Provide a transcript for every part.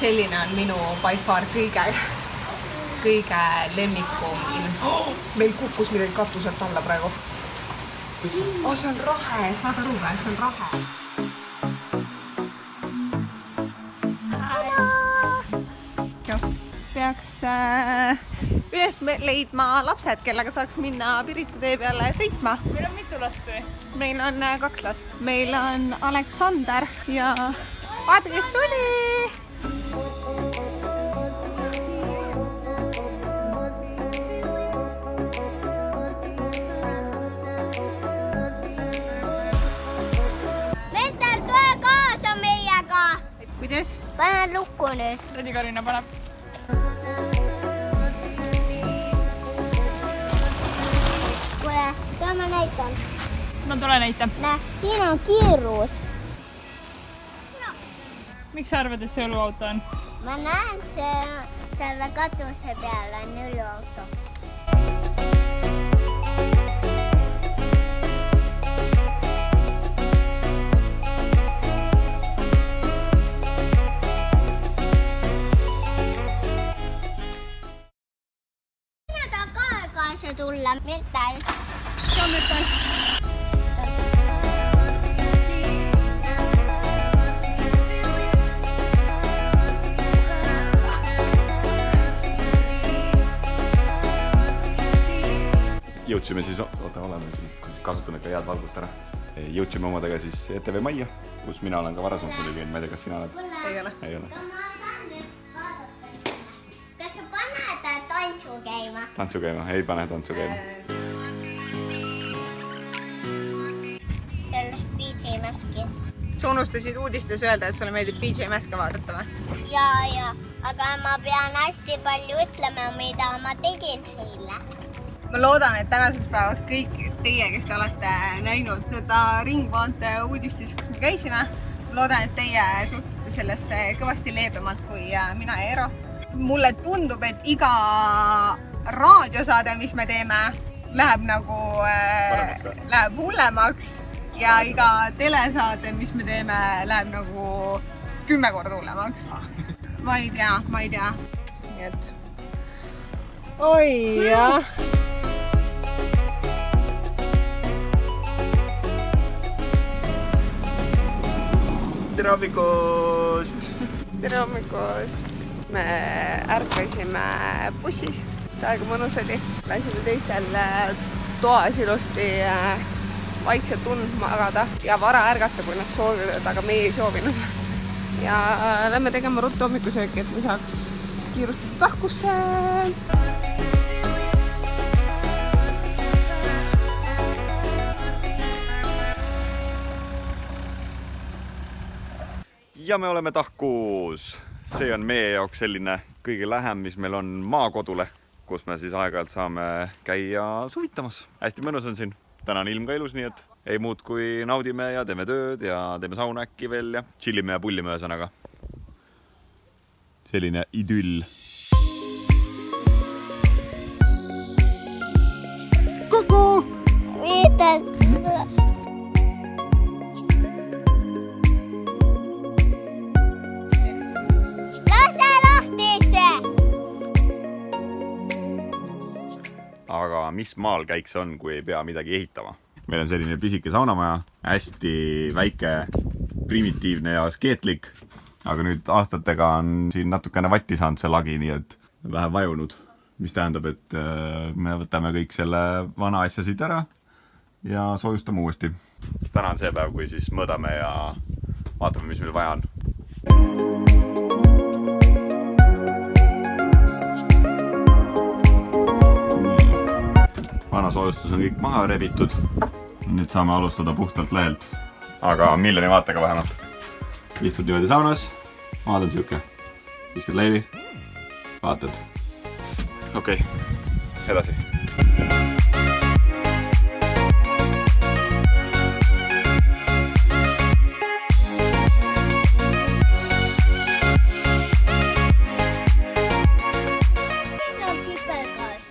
selline on minu by far kõige lemmikum ilm. Meil kukkus midagi katuselt alla praegu. See on rahe, saad aru või? See on rahe. Peaks üles leidma lapsed, kellega saaks minna Pirita tee peale sõitma. Meil on mitu last või? Meil on 2 last. Meil on Aleksander ja vaata, kes tuli! Meestel tule kaasa meiega! Kuidas? Pane lukku nüüd. Tädi Karina paneb. Kuule, tule ma näitan. No tule näita. Näe, siin on kiirus. Miks sa arvad, et see õluauto on? Ma näen, selle katuse peal on õluauto. Mina tahan ka kaasa tulla, Mirtal. Ka Mirtal. Jõudsime siis, oleme siin, kasutame ka head valgust ära. Jõudsime omadega siis ETV Majja, kus mina olen ka varasemalt muidugi käinud, ma ei tea, kas sina oled? Ei ole. Ei ole. Kas sa paned tantsu käima? Tantsu käima? Ei pane tantsu käima. Sellest PJ Maskist. Sa unustasid uudistes öelda, et sulle meeldib PJ Maska vaadata või? Ja, aga ma pean hästi palju ütlema, mida ma tegin eile. Ma loodan, et tänaseks päevaks kõik teie, kes te olete näinud seda Ringvaante uudistis, kus me käisime, loodan, et teie suhtute sellesse kõvasti leebemalt kui mina ja Eero. Mulle tundub, et iga raadiosaade, mis me teeme, läheb nagu läheb hullemaks ja iga telesaade, mis me teeme, läheb nagu 10 korda hullemaks. Ma ei tea. Nii et... Oi, jah. Tere hommikust! Tere hommikust! Me ärkasime bussis, täiega mõnus oli. Läsime teistel toas ilusti vaikselt tund magada ja vara ärgata, kui nad soovivad, aga me ei soovinud. Ja lähme tegema ruttu hommikusööki, et me saaks kiirustada tahkusse. Ja me oleme tahkus. See on meie jaoks selline kõige lähem, mis meil on maakodule, kus me siis aeg-ajalt saame käia suvitamas. Hästi mõnus on siin. Täna on ilm ka ilus, nii et ei muud kui naudime ja teeme tööd ja teeme sauna äkki veel ja chillime ja pullime ühesõnaga. Selline idüll. Kuku! Viitas! Aga mis maal käiks on, kui ei pea midagi ehitama? Meil on selline pisike saunamaja, hästi väike, primitiivne ja askeetlik. Aga nüüd aastatega on siin natukene vatti saanud see lagi, nii et vähe vajunud. Mis tähendab, et me võtame kõik selle vana asja siit ära ja soojustame uuesti. Täna on see päev, kui siis mõõdame ja vaatame, mis meil vaja on. Vana soojustus on kõik maha rebitud. Nüüd saame alustada puhtalt lehelt. Aga miljoni vaatega vähemalt. Istud niimoodi saunas. Vaatad siuke. Viskad leivi. Vaatad. Okei. Edasi.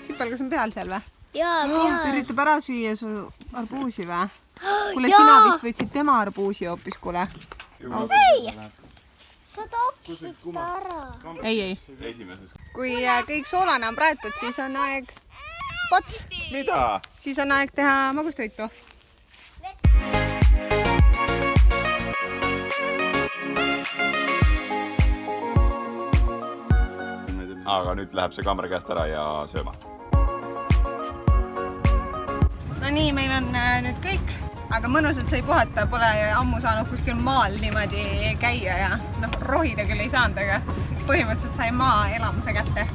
Sipelgas on peal seal või? Jaa, peal. Üritab ära süüa su arbuusi või? Kuule, sina vist võtsid tema arbuusi hoopis, kuule. Ei! sa tapsid ära. ei. esimeses. kui kõik soolane on praetud, siis on aeg pots. Mida? Siis on aeg teha magustoitu. aga nüüd läheb see kaamera käest ära ja sööma. No nii, meil on nüüd kõik, aga mõnusalt sai puhata, pole ammu saanud kuskil maal niimoodi käia ja noh, rohida küll ei saanud, aga põhimõtteliselt sai maa elamuse kätte.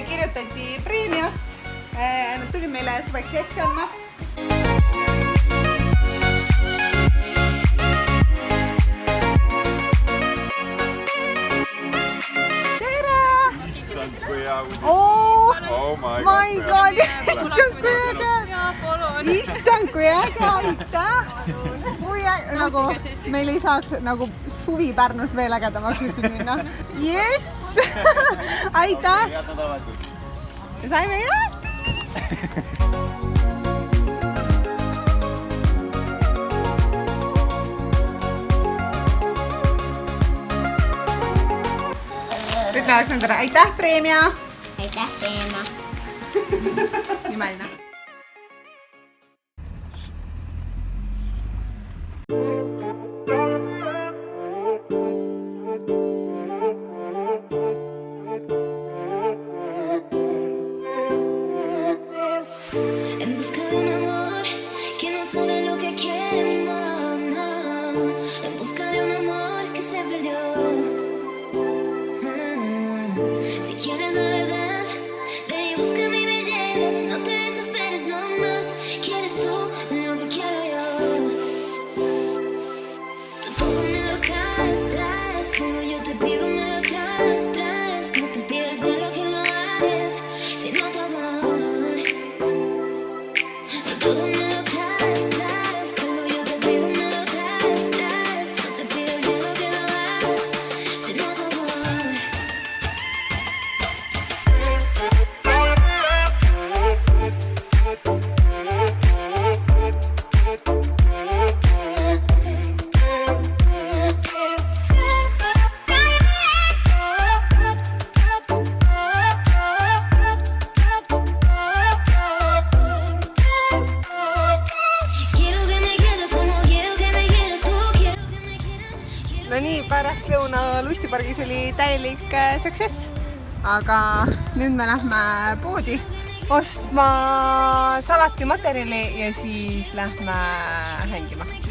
Kirjutati preemiast, nad tulid meile suveks heksi andma. Tere! Issand, kui hea uudis. Oh my god! Issand, kui äge, aitäh! Kui äge, nagu meil ei saaks nagu suvi Pärnus veel ägedamaks lihtsalt minna. Jess! Aitäh! Head nädalavahetust! Saime jäätist! Ütle Aleksandr, aitäh preemia! Aitäh, Reena! Nimeline. En busca de un amor que no sabe lo que quiere, no, no. En busca de un amor que se perdió. Si quieres la verdad, ven y búscame y me llevas. No te desesperes, no más. ¿Quieres tú lo que quiero yo? Tú todo me lo traes, traes. Luego yo te pido me lo traes, traes. No te pido el cielo que lo hagas, sino tu amor. Todo me lo traes, traes. Luego yo te pido me lo traes, traes. No te pido el cielo que lo hagas, sino tu amor. No nii, pärastlõuna Lustipargis oli täielik success, aga nüüd me lähme poodi ostma salatimaterjali ja siis lähme hängima.